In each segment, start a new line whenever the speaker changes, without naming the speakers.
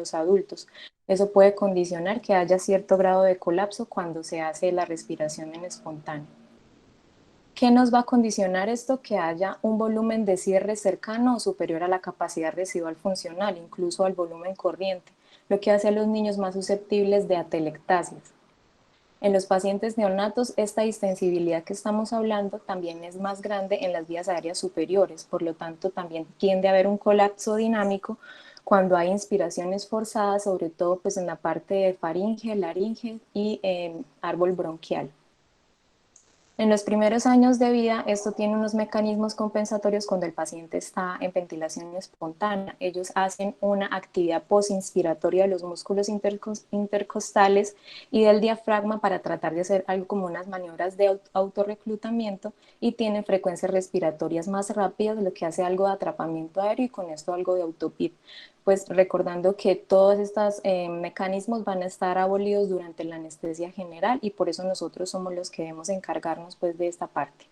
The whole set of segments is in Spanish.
los adultos. Eso puede condicionar que haya cierto grado de colapso cuando se hace la respiración en espontáneo. ¿Qué nos va a condicionar esto? Que haya un volumen de cierre cercano o superior a la capacidad residual funcional, incluso al volumen corriente, lo que hace a los niños más susceptibles de atelectasias. En los pacientes neonatos, esta distensibilidad que estamos hablando también es más grande en las vías aéreas superiores, por lo tanto también tiende a haber un colapso dinámico cuando hay inspiraciones forzadas, sobre todo pues en la parte de faringe, laringe y árbol bronquial. En los primeros años de vida, esto tiene unos mecanismos compensatorios cuando el paciente está en ventilación espontánea. Ellos hacen una actividad posinspiratoria de los músculos intercostales y del diafragma para tratar de hacer algo como unas maniobras de autorreclutamiento y tienen frecuencias respiratorias más rápidas, lo que hace algo de atrapamiento aéreo y con esto algo de autopip, pues recordando que todos estos mecanismos van a estar abolidos durante la anestesia general y por eso nosotros somos los que debemos encargarnos pues de esta parte.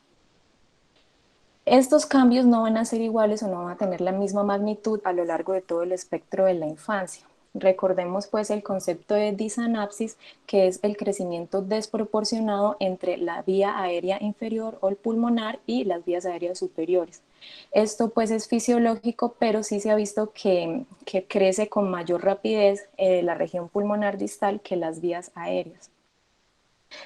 Estos cambios no van a ser iguales o no van a tener la misma magnitud a lo largo de todo el espectro de la infancia. Recordemos pues el concepto de disanapsis, que es el crecimiento desproporcionado entre la vía aérea inferior o el pulmonar y las vías aéreas superiores. Esto pues es fisiológico, pero sí se ha visto que crece con mayor rapidez la región pulmonar distal que las vías aéreas.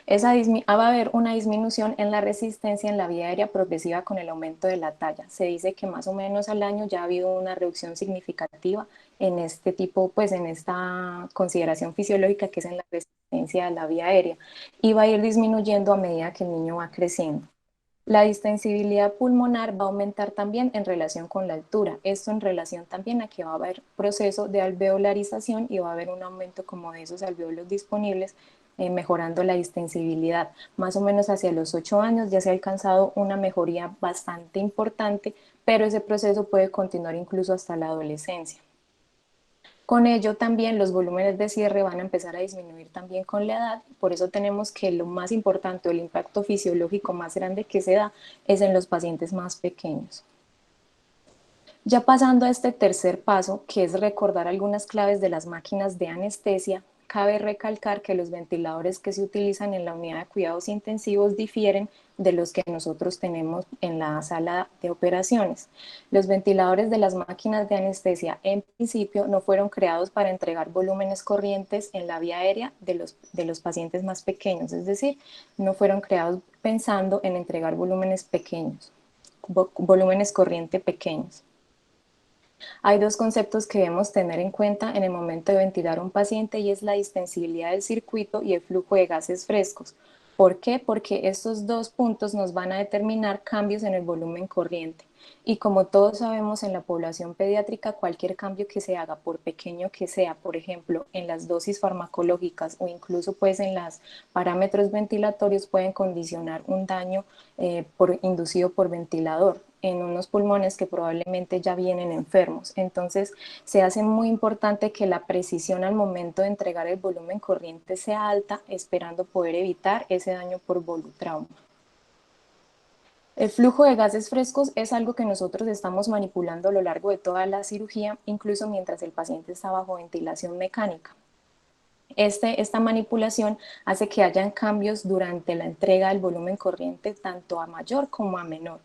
Va a haber una disminución en la resistencia en la vía aérea progresiva con el aumento de la talla. Se dice que más o menos al año ya ha habido una reducción significativa en este tipo, pues en esta consideración fisiológica que es en la resistencia de la vía aérea y va a ir disminuyendo a medida que el niño va creciendo. La distensibilidad pulmonar va a aumentar también en relación con la altura. Esto en relación también a que va a haber proceso de alveolarización y va a haber un aumento como de esos alveolos disponibles, mejorando la distensibilidad. Más o menos hacia los 8 años ya se ha alcanzado una mejoría bastante importante, pero ese proceso puede continuar incluso hasta la adolescencia. Con ello también los volúmenes de cierre van a empezar a disminuir también con la edad, por eso tenemos que lo más importante o el impacto fisiológico más grande que se da es en los pacientes más pequeños. Ya pasando a este tercer paso, que es recordar algunas claves de las máquinas de anestesia, cabe recalcar que los ventiladores que se utilizan en la unidad de cuidados intensivos difieren de los que nosotros tenemos en la sala de operaciones. Los ventiladores de las máquinas de anestesia en principio no fueron creados para entregar volúmenes corrientes en la vía aérea de los pacientes más pequeños, es decir, no fueron creados pensando en entregar volúmenes pequeños, volúmenes corriente pequeños. Hay dos conceptos que debemos tener en cuenta en el momento de ventilar a un paciente y es la distensibilidad del circuito y el flujo de gases frescos. ¿Por qué? Porque estos dos puntos nos van a determinar cambios en el volumen corriente. Y como todos sabemos en la población pediátrica, cualquier cambio que se haga, por pequeño que sea, por ejemplo, en las dosis farmacológicas o incluso pues en los parámetros ventilatorios pueden condicionar un daño inducido por ventilador en unos pulmones que probablemente ya vienen enfermos. Entonces, se hace muy importante que la precisión al momento de entregar el volumen corriente sea alta, esperando poder evitar ese daño por volutrauma. El flujo de gases frescos es algo que nosotros estamos manipulando a lo largo de toda la cirugía, incluso mientras el paciente está bajo ventilación mecánica. Esta manipulación hace que hayan cambios durante la entrega del volumen corriente tanto a mayor como a menor.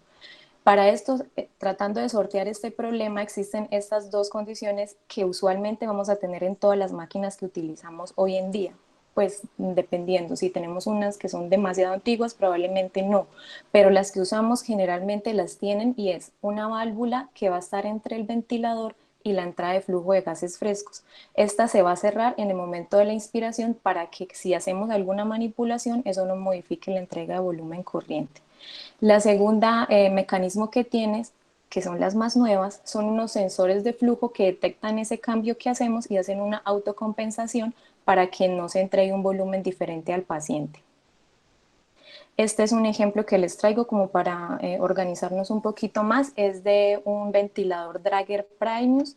Para esto, tratando de sortear este problema, existen estas dos condiciones que usualmente vamos a tener en todas las máquinas que utilizamos hoy en día. Pues dependiendo, si tenemos unas que son demasiado antiguas, probablemente no, pero las que usamos generalmente las tienen y es una válvula que va a estar entre el ventilador y la entrada de flujo de gases frescos. Esta se va a cerrar en el momento de la inspiración para que si hacemos alguna manipulación, eso no modifique la entrega de volumen corriente. La segunda mecanismo que tienes, que son las más nuevas, son unos sensores de flujo que detectan ese cambio que hacemos y hacen una autocompensación para que no se entregue un volumen diferente al paciente. Este es un ejemplo que les traigo como para organizarnos un poquito más, es de un ventilador Drager Primus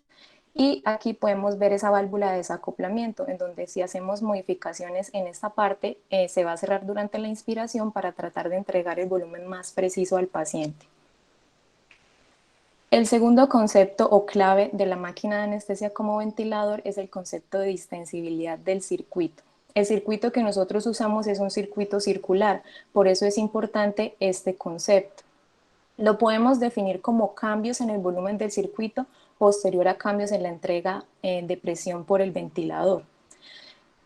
y aquí podemos ver esa válvula de desacoplamiento en donde si hacemos modificaciones en esta parte se va a cerrar durante la inspiración para tratar de entregar el volumen más preciso al paciente. El segundo concepto o clave de la máquina de anestesia como ventilador es el concepto de distensibilidad del circuito. El circuito que nosotros usamos es un circuito circular, por eso es importante este concepto. Lo podemos definir como cambios en el volumen del circuito posterior a cambios en la entrega de presión por el ventilador.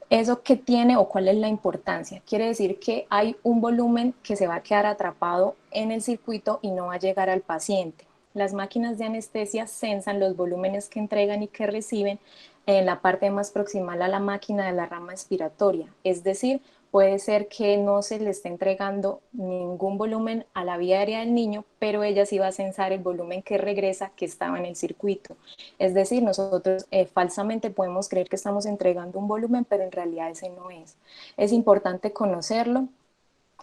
¿Eso qué tiene o cuál es la importancia? Quiere decir que hay un volumen que se va a quedar atrapado en el circuito y no va a llegar al paciente. Las máquinas de anestesia sensan los volúmenes que entregan y que reciben en la parte más proximal a la máquina de la rama expiratoria. Es decir, puede ser que no se le esté entregando ningún volumen a la vía aérea del niño, pero ella sí va a sensar el volumen que regresa que estaba en el circuito. Es decir, nosotros falsamente podemos creer que estamos entregando un volumen, pero en realidad ese no es. Es importante conocerlo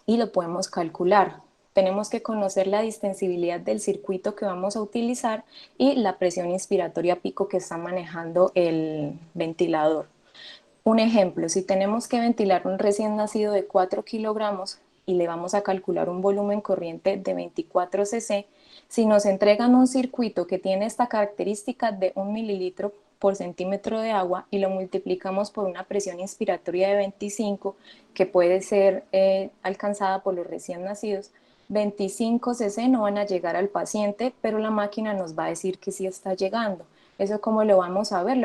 y lo podemos calcular. Tenemos que conocer la distensibilidad del circuito que vamos a utilizar y la presión inspiratoria pico que está manejando el ventilador. Un ejemplo, si tenemos que ventilar un recién nacido de 4 kilogramos y le vamos a calcular un volumen corriente de 24 cc, si nos entregan un circuito que tiene esta característica de 1 mililitro por centímetro de agua y lo multiplicamos por una presión inspiratoria de 25, que puede ser alcanzada por los recién nacidos, 25 cc no van a llegar al paciente, pero la máquina nos va a decir que sí está llegando. Eso como lo vamos a ver,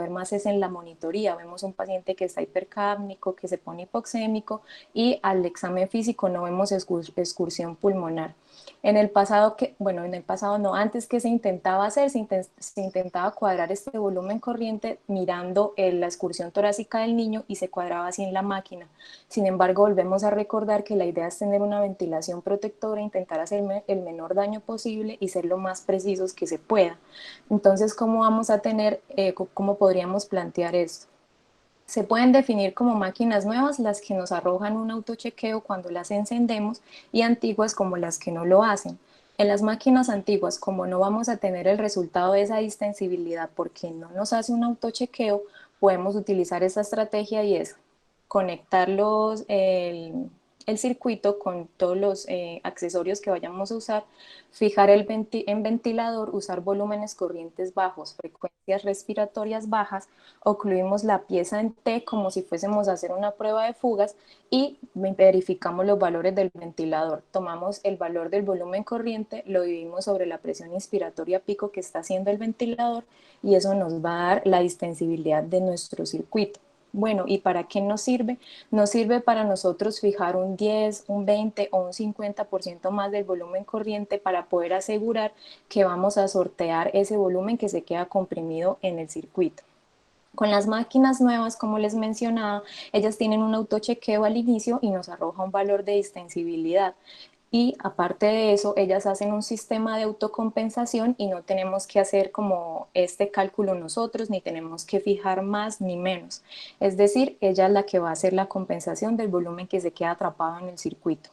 más es en la monitoría. Vemos un paciente que está hipercápnico, que se pone hipoxémico y al examen físico no vemos excursión pulmonar. En el pasado, en el pasado no, antes que se intentaba hacer, se intentaba cuadrar este volumen corriente mirando la excursión torácica del niño y se cuadraba así en la máquina. Sin embargo, volvemos a recordar que la idea es tener una ventilación protectora, intentar hacer el menor daño posible y ser lo más precisos que se pueda. Entonces, ¿cómo vamos a tener, cómo podríamos plantear esto? Se pueden definir como máquinas nuevas las que nos arrojan un autochequeo cuando las encendemos y antiguas como las que no lo hacen. En las máquinas antiguas, como no vamos a tener el resultado de esa distensibilidad porque no nos hace un autochequeo, podemos utilizar esa estrategia y es conectar el circuito con todos los accesorios que vayamos a usar, fijar en ventilador, usar volúmenes corrientes bajos, frecuencias respiratorias bajas, ocluimos la pieza en T como si fuésemos a hacer una prueba de fugas y verificamos los valores del ventilador. Tomamos el valor del volumen corriente, lo dividimos sobre la presión inspiratoria pico que está haciendo el ventilador y eso nos va a dar la distensibilidad de nuestro circuito. Bueno, ¿y para qué nos sirve? Nos sirve para nosotros fijar un 10, un 20 o un 50% más del volumen corriente para poder asegurar que vamos a sortear ese volumen que se queda comprimido en el circuito. Con las máquinas nuevas, como les mencionaba, ellas tienen un autochequeo al inicio y nos arroja un valor de distensibilidad. Y aparte de eso, ellas hacen un sistema de autocompensación y no tenemos que hacer como este cálculo nosotros, ni tenemos que fijar más ni menos. Es decir, ella es la que va a hacer la compensación del volumen que se queda atrapado en el circuito.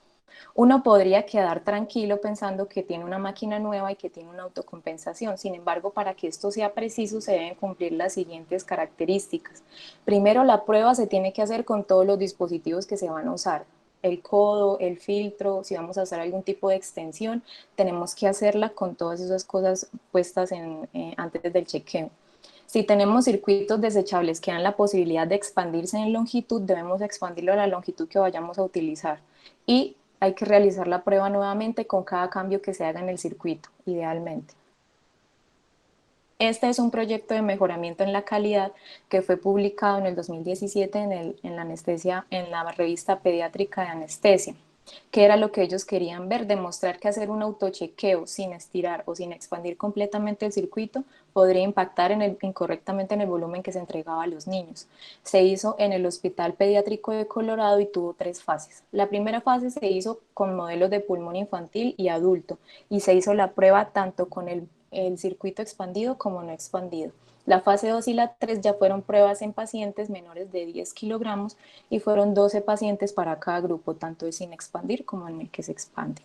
Uno podría quedar tranquilo pensando que tiene una máquina nueva y que tiene una autocompensación. Sin embargo, para que esto sea preciso, se deben cumplir las siguientes características. Primero, la prueba se tiene que hacer con todos los dispositivos que se van a usar. El codo, el filtro, si vamos a hacer algún tipo de extensión, tenemos que hacerla con todas esas cosas puestas antes del chequeo. Si tenemos circuitos desechables que dan la posibilidad de expandirse en longitud, debemos expandirlo a la longitud que vayamos a utilizar. Y hay que realizar la prueba nuevamente con cada cambio que se haga en el circuito, idealmente. Este es un proyecto de mejoramiento en la calidad que fue publicado en el 2017 en la anestesia, en la revista pediátrica de anestesia. ¿Qué era lo que ellos querían ver? Demostrar que hacer un autochequeo sin estirar o sin expandir completamente el circuito podría impactar incorrectamente en el volumen que se entregaba a los niños. Se hizo en el Hospital Pediátrico de Colorado y tuvo 3 fases. La primera fase se hizo con modelos de pulmón infantil y adulto y se hizo la prueba tanto con el circuito expandido como no expandido. La fase 2 y la 3 ya fueron pruebas en pacientes menores de 10 kilogramos y fueron 12 pacientes para cada grupo, tanto de sin expandir como en el que se expande.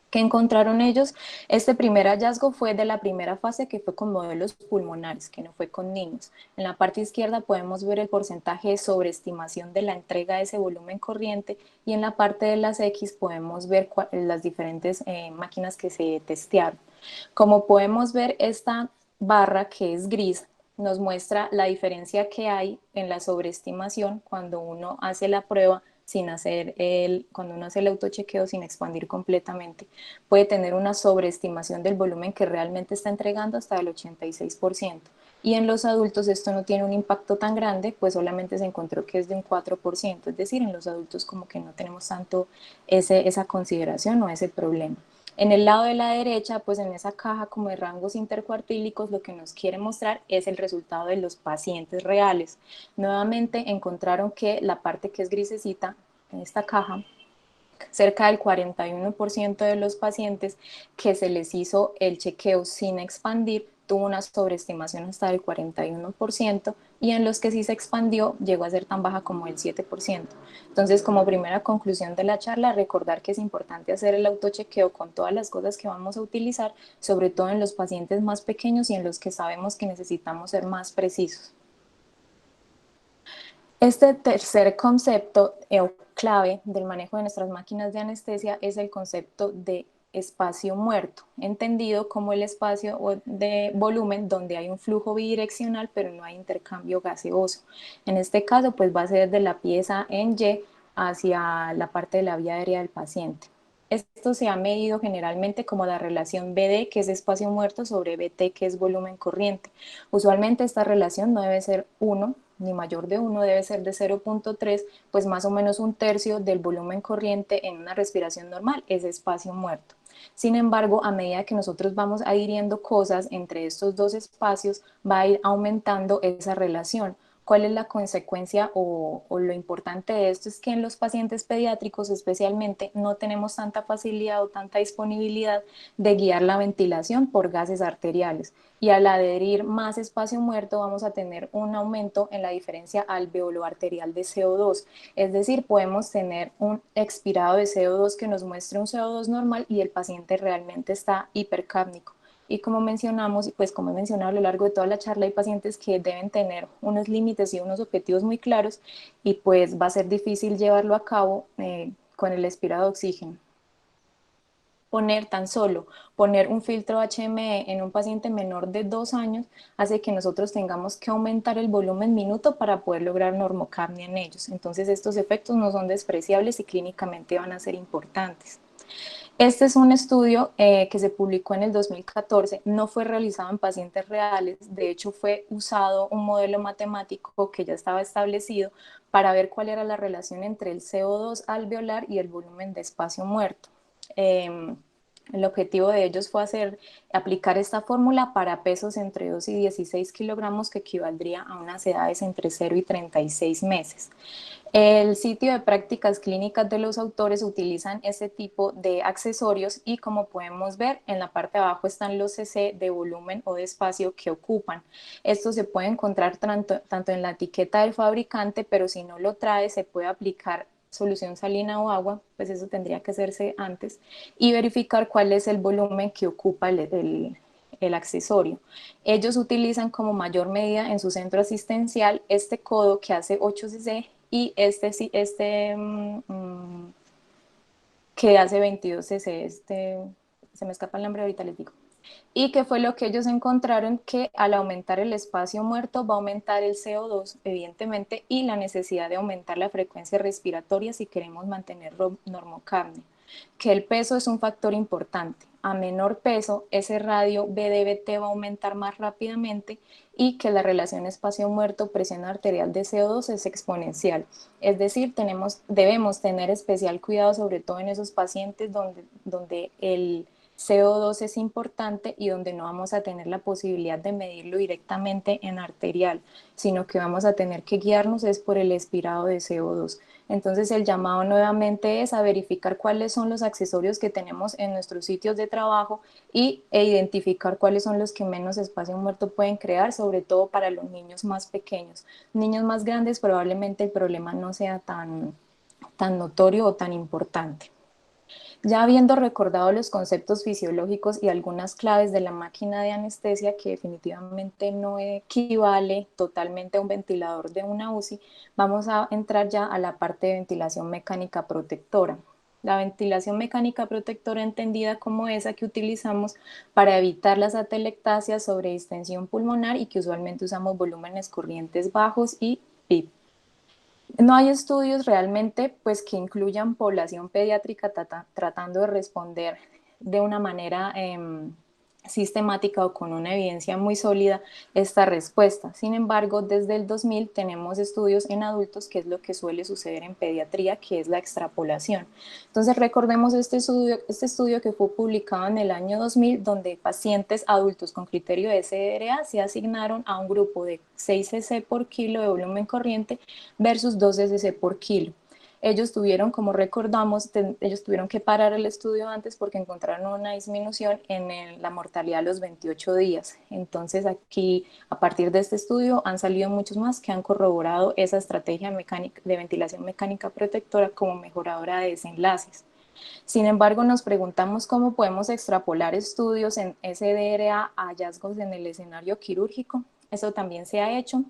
¿Qué encontraron ellos? Este primer hallazgo fue de la primera fase, que fue con modelos pulmonares, que no fue con niños. En la parte izquierda podemos ver el porcentaje de sobreestimación de la entrega de ese volumen corriente, y en la parte de las X podemos ver las diferentes máquinas que se testearon. Como podemos ver, esta barra que es gris nos muestra la diferencia que hay en la sobreestimación cuando uno hace la prueba sin hacer cuando uno hace el autochequeo sin expandir completamente. Puede tener una sobreestimación del volumen que realmente está entregando hasta el 86%. Y en los adultos esto no tiene un impacto tan grande, pues solamente se encontró que es de un 4%, es decir, en los adultos como que no tenemos tanto esa consideración o ese problema. En el lado de la derecha, pues en esa caja como de rangos intercuartílicos, lo que nos quiere mostrar es el resultado de los pacientes reales. Nuevamente encontraron que la parte que es grisecita en esta caja, cerca del 41% de los pacientes que se les hizo el chequeo sin expandir tuvo una sobreestimación hasta del 41%, y en los que sí se expandió llegó a ser tan baja como el 7%. Entonces, como primera conclusión de la charla, recordar que es importante hacer el autochequeo con todas las cosas que vamos a utilizar, sobre todo en los pacientes más pequeños y en los que sabemos que necesitamos ser más precisos. Este tercer concepto o clave del manejo de nuestras máquinas de anestesia es el concepto de espacio muerto, entendido como el espacio de volumen donde hay un flujo bidireccional pero no hay intercambio gaseoso. En este caso, pues va a ser de la pieza en Y hacia la parte de la vía aérea del paciente. Esto se ha medido generalmente como la relación BD, que es espacio muerto, sobre BT, que es volumen corriente. Usualmente esta relación no debe ser 1 ni mayor de 1, debe ser de 0.3, pues más o menos un tercio del volumen corriente en una respiración normal es espacio muerto. Sin embargo, a medida que nosotros vamos adhiriendo cosas entre estos dos espacios, va a ir aumentando esa relación. ¿Cuál es la consecuencia o lo importante de esto? Es que en los pacientes pediátricos especialmente no tenemos tanta facilidad o tanta disponibilidad de guiar la ventilación por gases arteriales, y al adherir más espacio muerto vamos a tener un aumento en la diferencia alveolo-arterial de CO2, es decir, podemos tener un expirado de CO2 que nos muestre un CO2 normal y el paciente realmente está hipercápnico. Y como mencionamos, y pues como he mencionado a lo largo de toda la charla, hay pacientes que deben tener unos límites y unos objetivos muy claros, y pues va a ser difícil llevarlo a cabo con el expirado de oxígeno. Poner un filtro HME en un paciente menor de 2 años hace que nosotros tengamos que aumentar el volumen minuto para poder lograr normocapnia en ellos. Entonces estos efectos no son despreciables y clínicamente van a ser importantes. Este es un estudio que se publicó en el 2014, no fue realizado en pacientes reales, de hecho fue usado un modelo matemático que ya estaba establecido para ver cuál era la relación entre el CO2 alveolar y el volumen de espacio muerto. El objetivo de ellos fue aplicar esta fórmula para pesos entre 2 y 16 kilogramos, que equivaldría a unas edades entre 0 y 36 meses. El sitio de prácticas clínicas de los autores utilizan este tipo de accesorios, y como podemos ver en la parte de abajo están los cc de volumen o de espacio que ocupan. Esto se puede encontrar tanto en la etiqueta del fabricante, pero si no lo trae se puede aplicar solución salina o agua, pues eso tendría que hacerse antes, y verificar cuál es el volumen que ocupa el accesorio. Ellos utilizan como mayor medida en su centro asistencial este codo que hace 8 cc y que hace 22 cc, se me escapa el nombre, ahorita les digo. ¿Y qué fue lo que ellos encontraron? Que al aumentar el espacio muerto va a aumentar el CO2, evidentemente, y la necesidad de aumentar la frecuencia respiratoria si queremos mantener normocapnia. Que el peso es un factor importante. A menor peso, ese radio BDBT va a aumentar más rápidamente, y que la relación espacio muerto presión arterial de CO2 es exponencial. Es decir, debemos tener especial cuidado, sobre todo en esos pacientes donde el CO2 es importante y donde no vamos a tener la posibilidad de medirlo directamente en arterial, sino que vamos a tener que guiarnos es por el expirado de CO2. Entonces el llamado nuevamente es a verificar cuáles son los accesorios que tenemos en nuestros sitios de trabajo e identificar cuáles son los que menos espacio muerto pueden crear, sobre todo para los niños más pequeños. Niños más grandes probablemente el problema no sea tan notorio o tan importante. Ya habiendo recordado los conceptos fisiológicos y algunas claves de la máquina de anestesia, que definitivamente no equivale totalmente a un ventilador de una UCI, vamos a entrar ya a la parte de ventilación mecánica protectora. La ventilación mecánica protectora entendida como esa que utilizamos para evitar las atelectasias sobre distensión pulmonar y que usualmente usamos volúmenes corrientes bajos y PIP. No hay estudios realmente pues, que incluyan población pediátrica tratando de responder de una manera sistemática o con una evidencia muy sólida esta respuesta. Sin embargo, desde el 2000 tenemos estudios en adultos, que es lo que suele suceder en pediatría, que es la extrapolación. Entonces, recordemos este estudio que fue publicado en el año 2000, donde pacientes adultos con criterio de SDRA se asignaron a un grupo de 6 cc por kilo de volumen corriente versus 2 cc por kilo. Ellos tuvieron, como recordamos, ellos tuvieron que parar el estudio antes porque encontraron una disminución en la mortalidad a los 28 días. Entonces aquí, a partir de este estudio, han salido muchos más que han corroborado esa estrategia mecánica, de ventilación mecánica protectora como mejoradora de desenlaces. Sin embargo, nos preguntamos cómo podemos extrapolar estudios en SDRA a hallazgos en el escenario quirúrgico. Eso también se ha hecho.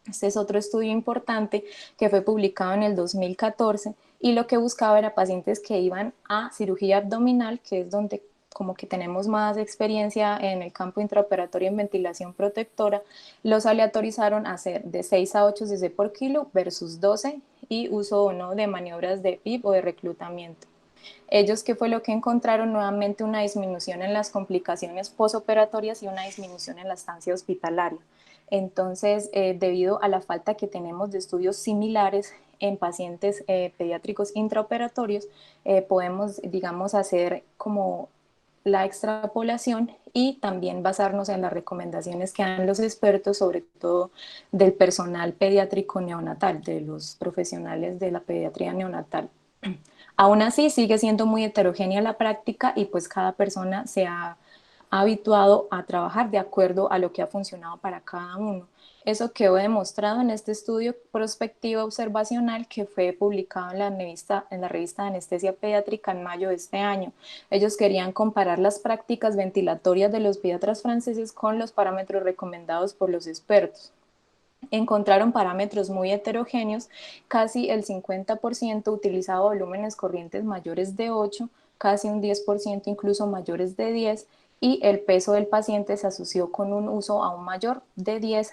Este es otro estudio importante que fue publicado en el 2014 y lo que buscaba era pacientes que iban a cirugía abdominal, que es donde como que tenemos más experiencia en el campo intraoperatorio en ventilación protectora, los aleatorizaron a hacer de 6 a 8 cc por kilo versus 12 y uso o no de maniobras de PIP o de reclutamiento. Ellos, ¿qué fue lo que encontraron? Nuevamente una disminución en las complicaciones posoperatorias y una disminución en la estancia hospitalaria. Entonces, debido a la falta que tenemos de estudios similares en pacientes pediátricos intraoperatorios, podemos, digamos, hacer como la extrapolación y también basarnos en las recomendaciones que dan los expertos, sobre todo del personal pediátrico neonatal, de los profesionales de la pediatría neonatal. Aún así, sigue siendo muy heterogénea la práctica y pues cada persona se ha habituado a trabajar de acuerdo a lo que ha funcionado para cada uno. Eso quedó demostrado en este estudio prospectiva observacional que fue publicado en la revista de Anestesia Pediátrica en mayo de este año. Ellos querían comparar las prácticas ventilatorias de los pediatras franceses con los parámetros recomendados por los expertos. Encontraron parámetros muy heterogéneos, casi el 50% utilizaba volúmenes corrientes mayores de 8, casi un 10% incluso mayores de 10, y el peso del paciente se asoció con un uso aún mayor de 10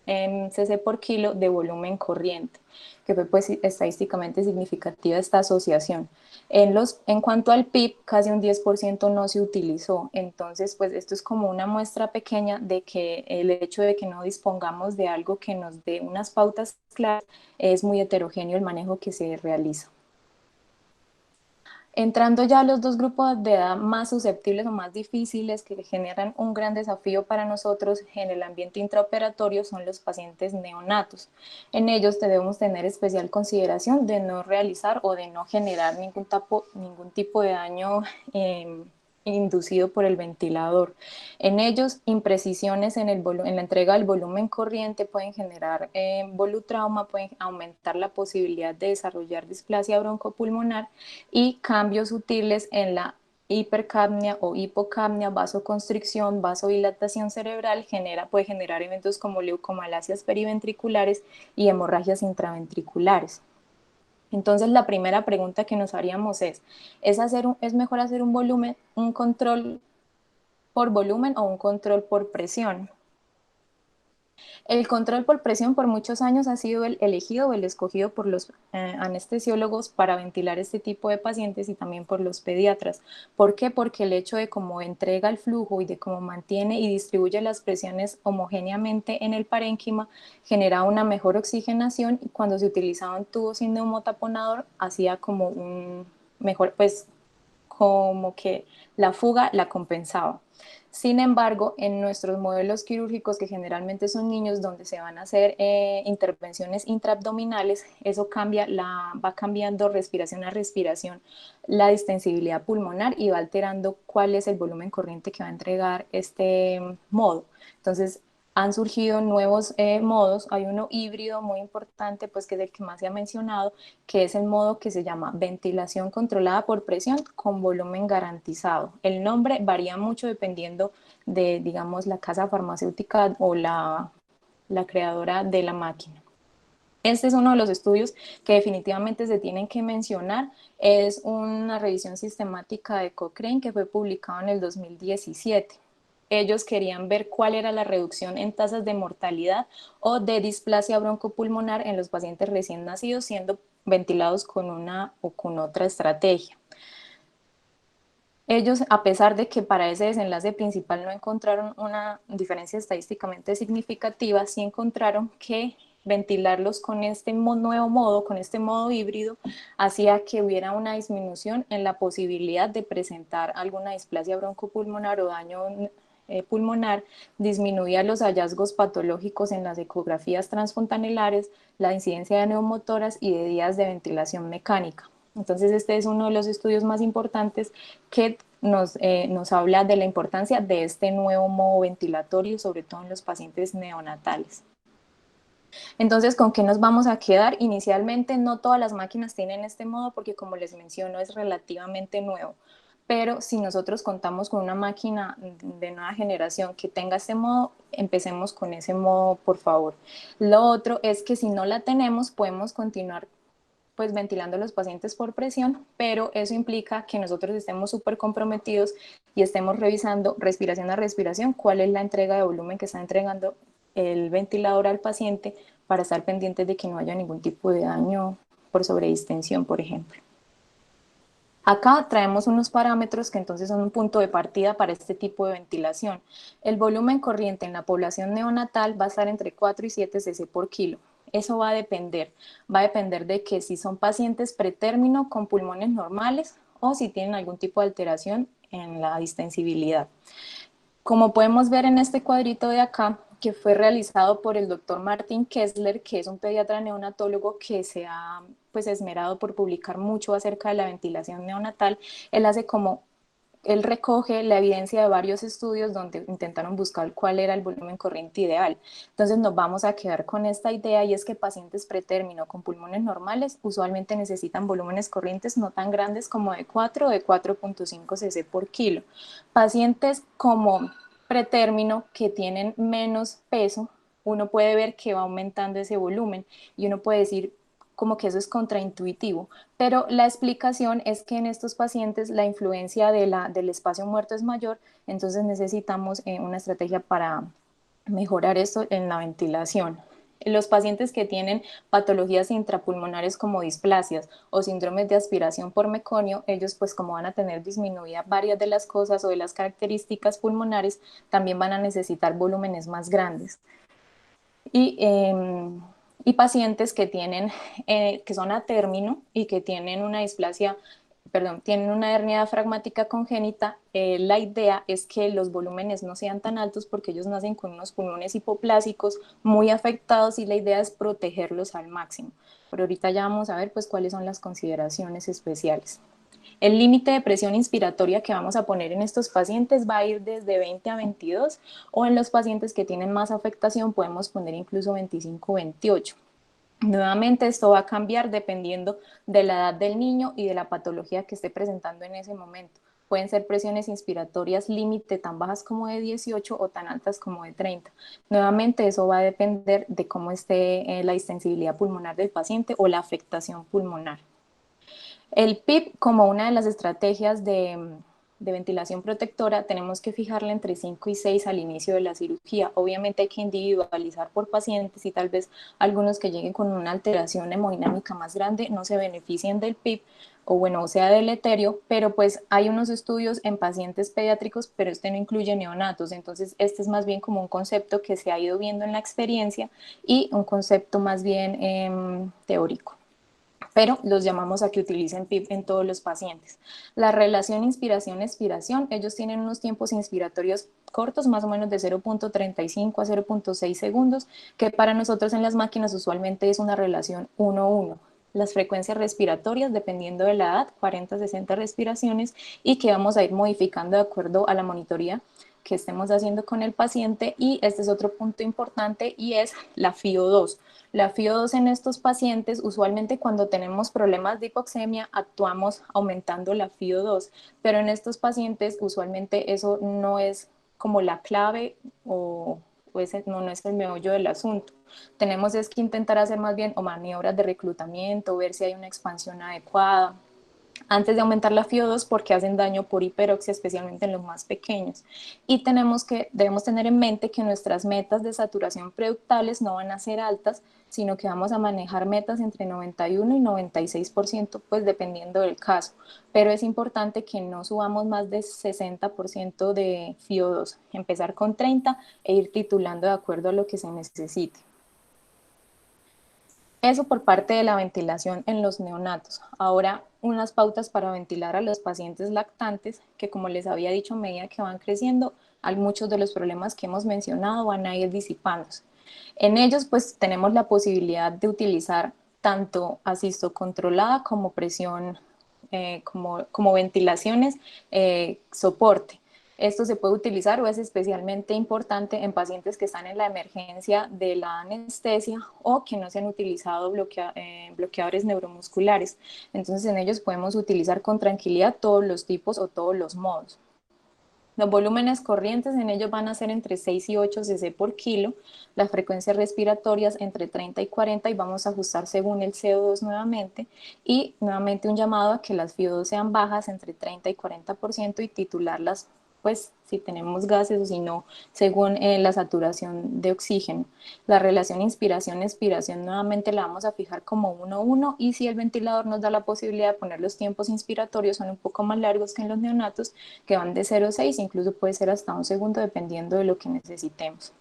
cc por kilo de volumen corriente, que fue pues estadísticamente significativa esta asociación. En cuanto al PIB, casi un 10% no se utilizó. Entonces, pues esto es como una muestra pequeña de que el hecho de que no dispongamos de algo que nos dé unas pautas claras es muy heterogéneo el manejo que se realiza. Entrando ya a los dos grupos de edad más susceptibles o más difíciles que generan un gran desafío para nosotros en el ambiente intraoperatorio son los pacientes neonatos. En ellos debemos tener especial consideración de no realizar o de no generar ningún tipo de daño inducido por el ventilador. En ellos, imprecisiones en la entrega del volumen corriente pueden generar volutrauma, pueden aumentar la posibilidad de desarrollar displasia broncopulmonar y cambios sutiles en la hipercapnia o hipocapnia, vasoconstricción, vasodilatación cerebral, puede generar eventos como leucomalasias periventriculares y hemorragias intraventriculares. Entonces, la primera pregunta que nos haríamos ¿es mejor hacer un control por volumen o un control por presión? El control por presión por muchos años ha sido el elegido o el escogido por los anestesiólogos para ventilar este tipo de pacientes y también por los pediatras. ¿Por qué? Porque el hecho de cómo entrega el flujo y de cómo mantiene y distribuye las presiones homogéneamente en el parénquima genera una mejor oxigenación, y cuando se utilizaban tubos sin neumotaponador hacía como un mejor, pues como que la fuga la compensaba. Sin embargo, en nuestros modelos quirúrgicos, que generalmente son niños donde se van a hacer intervenciones intraabdominales, eso va cambiando respiración a respiración la distensibilidad pulmonar y va alterando cuál es el volumen corriente que va a entregar este modo. Entonces, han surgido nuevos modos. Hay uno híbrido muy importante, pues que es el que más se ha mencionado, que es el modo que se llama ventilación controlada por presión con volumen garantizado. El nombre varía mucho dependiendo de, digamos, la casa farmacéutica o la creadora de la máquina. Este es uno de los estudios que definitivamente se tienen que mencionar. Es una revisión sistemática de Cochrane que fue publicado en el 2017. Ellos querían ver cuál era la reducción en tasas de mortalidad o de displasia broncopulmonar en los pacientes recién nacidos siendo ventilados con una o con otra estrategia. Ellos, a pesar de que para ese desenlace principal no encontraron una diferencia estadísticamente significativa, sí encontraron que ventilarlos con este nuevo modo, con este modo híbrido, hacía que hubiera una disminución en la posibilidad de presentar alguna displasia broncopulmonar o daño pulmonar, disminuía los hallazgos patológicos en las ecografías transfontanelares, la incidencia de neumotoras y de días de ventilación mecánica. Entonces este es uno de los estudios más importantes que nos habla de la importancia de este nuevo modo ventilatorio, sobre todo en los pacientes neonatales. Entonces, ¿con qué nos vamos a quedar? Inicialmente no todas las máquinas tienen este modo porque, como les menciono, es relativamente nuevo. Pero si nosotros contamos con una máquina de nueva generación que tenga este modo, empecemos con ese modo, por favor. Lo otro es que si no la tenemos, podemos continuar pues ventilando a los pacientes por presión, pero eso implica que nosotros estemos súper comprometidos y estemos revisando respiración a respiración cuál es la entrega de volumen que está entregando el ventilador al paciente para estar pendientes de que no haya ningún tipo de daño por sobredistensión, por ejemplo. Acá traemos unos parámetros que entonces son un punto de partida para este tipo de ventilación. El volumen corriente en la población neonatal va a estar entre 4 y 7 cc por kilo. Eso va a depender de que si son pacientes pretérmino con pulmones normales o si tienen algún tipo de alteración en la distensibilidad. Como podemos ver en este cuadrito de acá, que fue realizado por el doctor Martin Kessler, que es un pediatra neonatólogo que se ha pues esmerado por publicar mucho acerca de la ventilación neonatal, él recoge la evidencia de varios estudios donde intentaron buscar cuál era el volumen corriente ideal. Entonces nos vamos a quedar con esta idea y es que pacientes pretérmino con pulmones normales usualmente necesitan volúmenes corrientes no tan grandes como de 4 o de 4.5 cc por kilo. Pacientes como pretérmino que tienen menos peso, uno puede ver que va aumentando ese volumen y uno puede decir como que eso es contraintuitivo, pero la explicación es que en estos pacientes la influencia del espacio muerto es mayor, entonces necesitamos una estrategia para mejorar esto en la ventilación. Los pacientes que tienen patologías intrapulmonares como displasias o síndromes de aspiración por meconio, ellos pues como van a tener disminuida varias de las cosas o de las características pulmonares, también van a necesitar volúmenes más grandes. Y pacientes que que son a término y que tienen una tienen una hernia diafragmática congénita, la idea es que los volúmenes no sean tan altos porque ellos nacen con unos pulmones hipoplásicos muy afectados y la idea es protegerlos al máximo. Pero ahorita ya vamos a ver pues cuáles son las consideraciones especiales. El límite de presión inspiratoria que vamos a poner en estos pacientes va a ir desde 20 a 22 o en los pacientes que tienen más afectación podemos poner incluso 25 o 28. Nuevamente esto va a cambiar dependiendo de la edad del niño y de la patología que esté presentando en ese momento. Pueden ser presiones inspiratorias límite tan bajas como de 18 o tan altas como de 30. Nuevamente eso va a depender de cómo esté la distensibilidad pulmonar del paciente o la afectación pulmonar. El PIP, como una de las estrategias de ventilación protectora, tenemos que fijarla entre 5 y 6 al inicio de la cirugía. Obviamente hay que individualizar por pacientes y tal vez algunos que lleguen con una alteración hemodinámica más grande no se beneficien del PIP o bueno, sea deleterio, pero pues hay unos estudios en pacientes pediátricos, pero este no incluye neonatos, entonces este es más bien como un concepto que se ha ido viendo en la experiencia y un concepto más bien teórico, pero los llamamos a que utilicen PIP en todos los pacientes. La relación inspiración-expiración, ellos tienen unos tiempos inspiratorios cortos, más o menos de 0.35 a 0.6 segundos, que para nosotros en las máquinas usualmente es una relación 1-1. Las frecuencias respiratorias, dependiendo de la edad, 40 a 60 respiraciones, y que vamos a ir modificando de acuerdo a la monitoría que estemos haciendo con el paciente. Y este es otro punto importante y es la FIO2. La FIO2 en estos pacientes, usualmente cuando tenemos problemas de hipoxemia, actuamos aumentando la FIO2, pero en estos pacientes usualmente eso no es como la clave o ese no es el meollo del asunto. Tenemos es que intentar hacer más bien o maniobras de reclutamiento, ver si hay una expansión adecuada antes de aumentar la FIO2 porque hacen daño por hiperoxia, especialmente en los más pequeños. Y debemos tener en mente que nuestras metas de saturación preductales no van a ser altas, sino que vamos a manejar metas entre 91 y 96%, pues dependiendo del caso. Pero es importante que no subamos más de 60% de FIO2, empezar con 30 e ir titulando de acuerdo a lo que se necesite. Eso por parte de la ventilación en los neonatos. Ahora, unas pautas para ventilar a los pacientes lactantes, que como les había dicho, a medida que van creciendo, muchos de los problemas que hemos mencionado van a ir disipándose. En ellos, pues tenemos la posibilidad de utilizar tanto asisto controlada como presión, como ventilaciones, soporte. Esto se puede utilizar o es especialmente importante en pacientes que están en la emergencia de la anestesia o que no se han utilizado bloqueadores neuromusculares. Entonces en ellos podemos utilizar con tranquilidad todos los tipos o todos los modos. Los volúmenes corrientes en ellos van a ser entre 6 y 8 cc por kilo, las frecuencias respiratorias entre 30 y 40 y vamos a ajustar según el CO2 nuevamente y nuevamente un llamado a que las FIO2 sean bajas entre 30 y 40% y titularlas pues si tenemos gases o si no, según la saturación de oxígeno. La relación inspiración-expiración nuevamente la vamos a fijar como 1-1 y si el ventilador nos da la posibilidad de poner los tiempos inspiratorios son un poco más largos que en los neonatos, que van de 0,6, incluso puede ser hasta un segundo dependiendo de lo que necesitemos.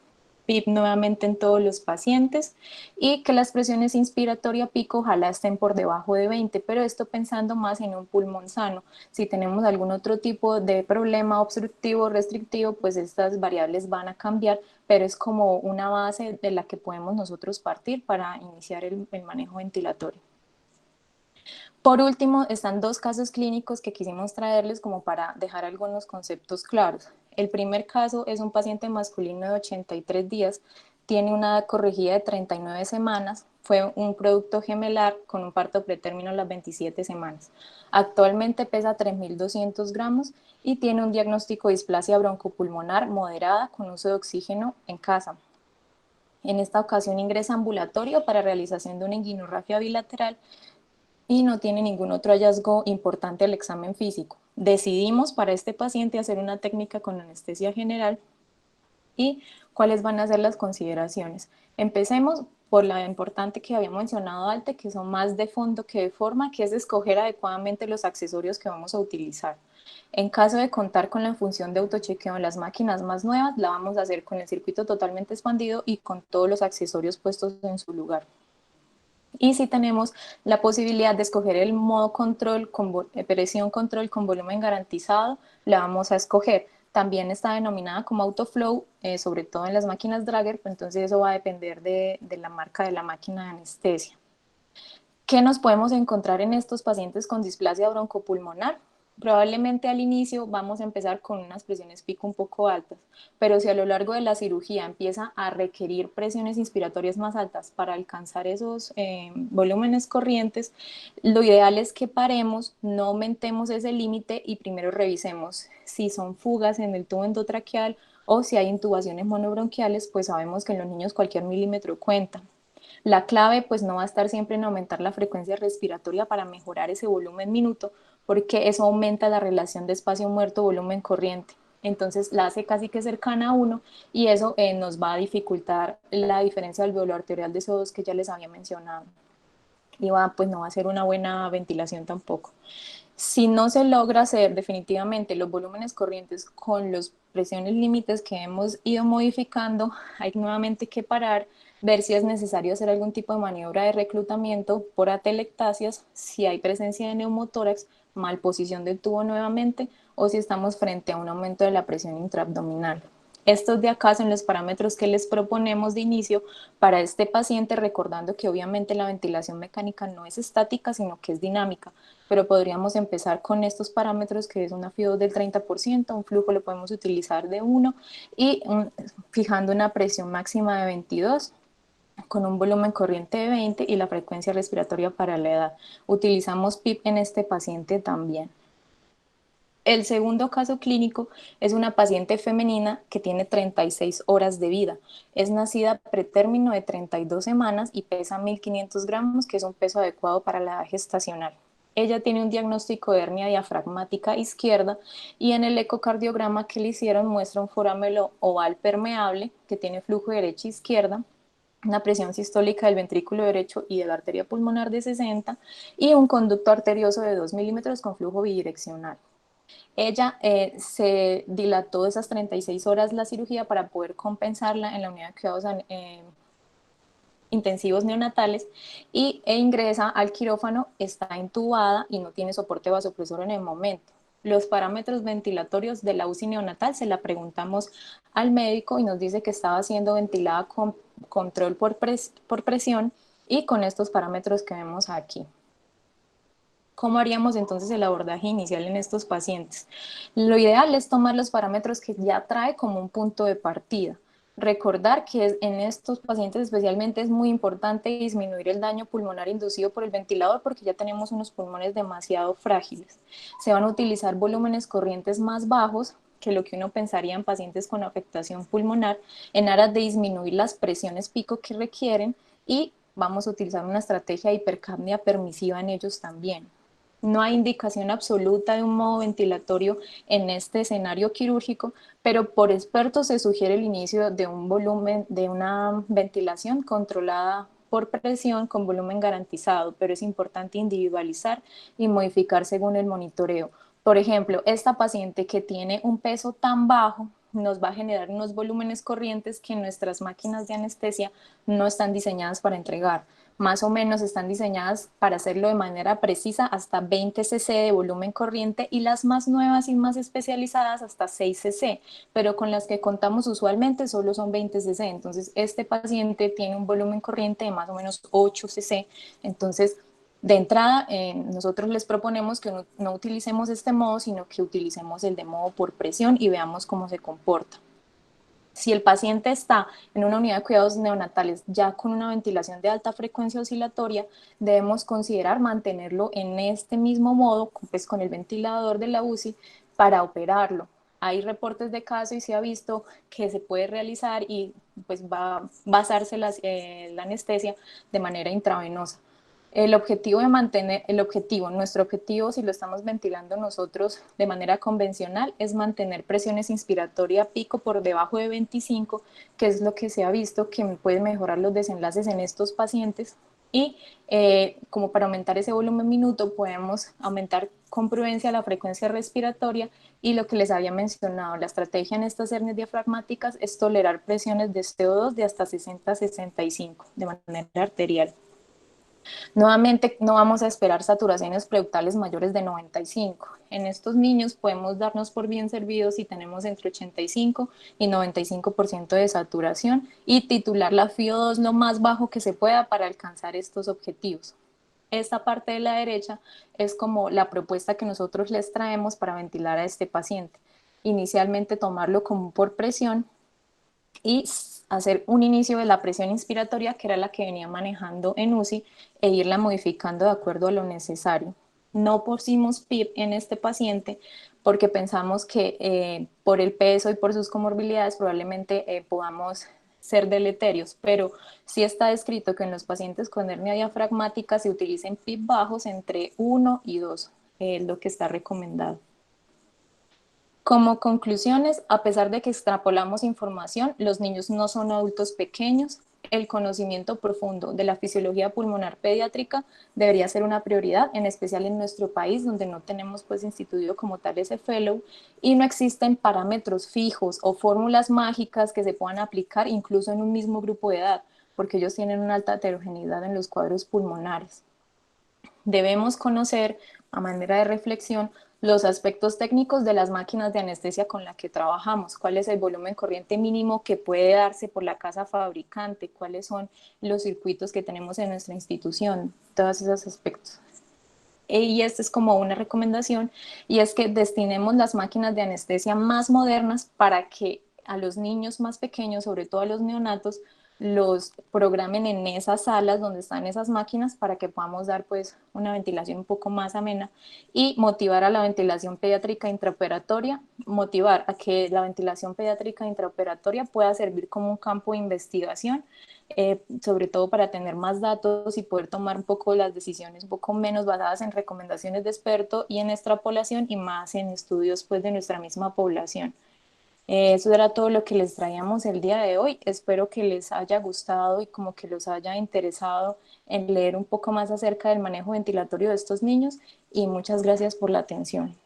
PIP nuevamente en todos los pacientes y que las presiones inspiratoria pico ojalá estén por debajo de 20, pero esto pensando más en un pulmón sano. Si tenemos algún otro tipo de problema obstructivo o restrictivo, pues estas variables van a cambiar, pero es como una base de la que podemos nosotros partir para iniciar el manejo ventilatorio. Por último, están dos casos clínicos que quisimos traerles como para dejar algunos conceptos claros. El primer caso es un paciente masculino de 83 días, tiene una edad corregida de 39 semanas, fue un producto gemelar con un parto pretérmino a las 27 semanas. Actualmente pesa 3.200 gramos y tiene un diagnóstico de displasia broncopulmonar moderada con uso de oxígeno en casa. En esta ocasión ingresa ambulatorio para realización de una inguinorrafia bilateral y no tiene ningún otro hallazgo importante al examen físico. Decidimos para este paciente hacer una técnica con anestesia general y cuáles van a ser las consideraciones. Empecemos por la importante que había mencionado antes, que son más de fondo que de forma, que es escoger adecuadamente los accesorios que vamos a utilizar. En caso de contar con la función de autochequeo en las máquinas más nuevas, la vamos a hacer con el circuito totalmente expandido y con todos los accesorios puestos en su lugar. Y si tenemos la posibilidad de escoger el modo control con presión control con volumen garantizado, la vamos a escoger. También está denominada como autoflow, sobre todo en las máquinas Drager, entonces eso va a depender de la marca de la máquina de anestesia. ¿Qué nos podemos encontrar en estos pacientes con displasia broncopulmonar? Probablemente al inicio vamos a empezar con unas presiones pico un poco altas, pero si a lo largo de la cirugía empieza a requerir presiones inspiratorias más altas para alcanzar esos volúmenes corrientes, lo ideal es que paremos, no aumentemos ese límite y primero revisemos si son fugas en el tubo endotraqueal o si hay intubaciones monobronquiales, pues sabemos que en los niños cualquier milímetro cuenta. La clave pues no va a estar siempre en aumentar la frecuencia respiratoria para mejorar ese volumen minuto, porque eso aumenta la relación de espacio muerto-volumen corriente. Entonces la hace casi que cercana a 1 y eso nos va a dificultar la diferencia del alveolo arterial de CO2 que ya les había mencionado. Y pues no va a ser una buena ventilación tampoco. Si no se logra hacer definitivamente los volúmenes corrientes con las presiones límites que hemos ido modificando, hay nuevamente que parar, ver si es necesario hacer algún tipo de maniobra de reclutamiento por atelectasias, si hay presencia de neumotórax, malposición del tubo nuevamente, o si estamos frente a un aumento de la presión intraabdominal. Estos de acá son los parámetros que les proponemos de inicio para este paciente, recordando que obviamente la ventilación mecánica no es estática, sino que es dinámica, pero podríamos empezar con estos parámetros, que es una FIO del 30%, un flujo lo podemos utilizar de 1 y fijando una presión máxima de 22 con un volumen corriente de 20 y la frecuencia respiratoria para la edad. Utilizamos PIP en este paciente también. El segundo caso clínico es una paciente femenina que tiene 36 horas de vida. Es nacida pretérmino de 32 semanas y pesa 1.500 gramos, que es un peso adecuado para la edad gestacional. Ella tiene un diagnóstico de hernia diafragmática izquierda y en el ecocardiograma que le hicieron muestra un forámelo oval permeable que tiene flujo derecha-izquierda, una presión sistólica del ventrículo derecho y de la arteria pulmonar de 60 y un conducto arterioso de 2 milímetros con flujo bidireccional. Ella se dilató esas 36 horas la cirugía para poder compensarla en la unidad de cuidados intensivos neonatales e ingresa al quirófano, está intubada y no tiene soporte vasopresor en el momento. Los parámetros ventilatorios de la UCI neonatal se la preguntamos al médico y nos dice que estaba siendo ventilada con control por presión y con estos parámetros que vemos aquí. ¿Cómo haríamos entonces el abordaje inicial en estos pacientes? Lo ideal es tomar los parámetros que ya trae como un punto de partida. Recordar que en estos pacientes especialmente es muy importante disminuir el daño pulmonar inducido por el ventilador porque ya tenemos unos pulmones demasiado frágiles. Se van a utilizar volúmenes corrientes más bajos que lo que uno pensaría en pacientes con afectación pulmonar en aras de disminuir las presiones pico que requieren y vamos a utilizar una estrategia de hipercapnia permisiva en ellos también. No hay indicación absoluta de un modo ventilatorio en este escenario quirúrgico, pero por expertos se sugiere el inicio de un volumen, de una ventilación controlada por presión con volumen garantizado, pero es importante individualizar y modificar según el monitoreo. Por ejemplo, esta paciente que tiene un peso tan bajo nos va a generar unos volúmenes corrientes que nuestras máquinas de anestesia no están diseñadas para entregar. Más o menos están diseñadas para hacerlo de manera precisa hasta 20 cc de volumen corriente y las más nuevas y más especializadas hasta 6 cc, pero con las que contamos usualmente solo son 20 cc. Entonces este paciente tiene un volumen corriente de más o menos 8 cc. Entonces de entrada, nosotros les proponemos que no utilicemos este modo, sino que utilicemos el de modo por presión y veamos cómo se comporta. Si el paciente está en una unidad de cuidados neonatales ya con una ventilación de alta frecuencia oscilatoria, debemos considerar mantenerlo en este mismo modo, pues con el ventilador de la UCI, para operarlo. Hay reportes de caso y se ha visto que se puede realizar y pues va a basarse la anestesia de manera intravenosa. Nuestro objetivo, si lo estamos ventilando nosotros de manera convencional, es mantener presiones inspiratoria pico por debajo de 25, que es lo que se ha visto que puede mejorar los desenlaces en estos pacientes. Y como para aumentar ese volumen minuto, podemos aumentar con prudencia la frecuencia respiratoria y lo que les había mencionado, la estrategia en estas hernias diafragmáticas es tolerar presiones de CO2 de hasta 60-65 de manera arterial. Nuevamente, no vamos a esperar saturaciones preutales mayores de 95. En estos niños podemos darnos por bien servidos si tenemos entre 85 y 95% de saturación y titular la FIO2 lo más bajo que se pueda para alcanzar estos objetivos. Esta parte de la derecha es como la propuesta que nosotros les traemos para ventilar a este paciente. Inicialmente tomarlo como por presión y hacer un inicio de la presión inspiratoria, que era la que venía manejando en UCI, e irla modificando de acuerdo a lo necesario. No pusimos PIP en este paciente porque pensamos que por el peso y por sus comorbilidades probablemente podamos ser deleterios, pero sí está descrito que en los pacientes con hernia diafragmática se utilicen PIP bajos entre 1 y 2, es lo que está recomendado. Como conclusiones, a pesar de que extrapolamos información, los niños no son adultos pequeños. El conocimiento profundo de la fisiología pulmonar pediátrica debería ser una prioridad, en especial en nuestro país, donde no tenemos pues instituido como tal ese fellow y no existen parámetros fijos o fórmulas mágicas que se puedan aplicar incluso en un mismo grupo de edad, porque ellos tienen una alta heterogeneidad en los cuadros pulmonares. Debemos conocer, a manera de reflexión, Los aspectos técnicos de las máquinas de anestesia con las que trabajamos, cuál es el volumen corriente mínimo que puede darse por la casa fabricante, cuáles son los circuitos que tenemos en nuestra institución, todos esos aspectos. Y esta es como una recomendación, y es que destinemos las máquinas de anestesia más modernas para que a los niños más pequeños, sobre todo a los neonatos, los programen en esas salas donde están esas máquinas para que podamos dar pues una ventilación un poco más amena y motivar a la ventilación pediátrica intraoperatoria, motivar a que la ventilación pediátrica intraoperatoria pueda servir como un campo de investigación, sobre todo para tener más datos y poder tomar un poco las decisiones un poco menos basadas en recomendaciones de experto y en extrapolación y más en estudios pues de nuestra misma población. Eso era todo lo que les traíamos el día de hoy. Espero que les haya gustado y como que los haya interesado en leer un poco más acerca del manejo ventilatorio de estos niños y muchas gracias por la atención.